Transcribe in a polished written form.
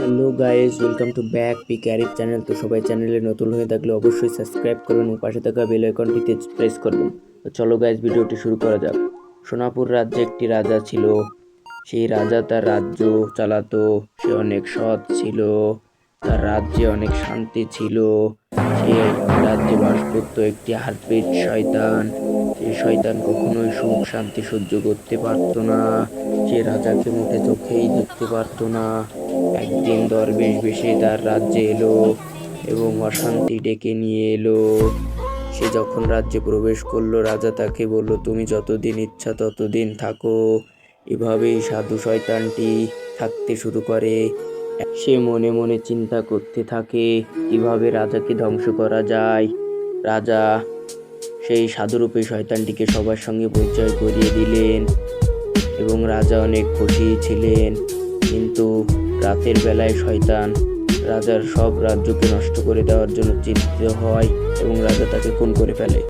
Hello guys, welcome to back pick Arif channel. তো সবাই চ্যানেলে নতুন হয়ে থাকলে অবশ্যই সাবস্ক্রাইব করবেন এবং পাশে থাকা বেল আইকনটিতে প্রেস করবেন। তো চলো গাইস, ভিডিওটি শুরু করা যাক। সোনাপুর রাজ্যে একটি রাজা ছিল। সেই রাজা তার রাজ্য চালাতো। সে অনেক সৎ ছিল। তার রাজ্যে অনেক শান্তি ছিল। সেই রাজ্যে বাস করতো একটি হারপিট শয়তান। সেই শয়তান কখনোই সুখ শান্তি সহ্য করতে পারতো না। সে রাজাকে মুখে চোখেই দেখতে পারতো না। একদিন দরবেশ বেশে তার রাজ্যে এলো এবং অশান্তি ডেকে নিয়ে এলো। সে যখন রাজ্যে প্রবেশ করলো, রাজা তাকে বলল, তুমি যতদিন ইচ্ছা ততদিন থাকো। এভাবেই সাধু শয়তানটি থাকতে শুরু করে। সে মনে মনে চিন্তা করতে থাকে কিভাবে রাজাকে ধ্বংস করা যায়। রাজা সেই সাধুরূপী শয়তানটিকে সবার সঙ্গে পরিচয় করিয়ে দিলেন এবং রাজা অনেক খুশি ছিলেন। কিন্তু রাতের বেলায় শয়তান রাজার সব রাজ্যকে নষ্ট করে দেওয়ার জন্য চিন্তিত হয় এবং রাজা তাকে খুন করে ফেলে।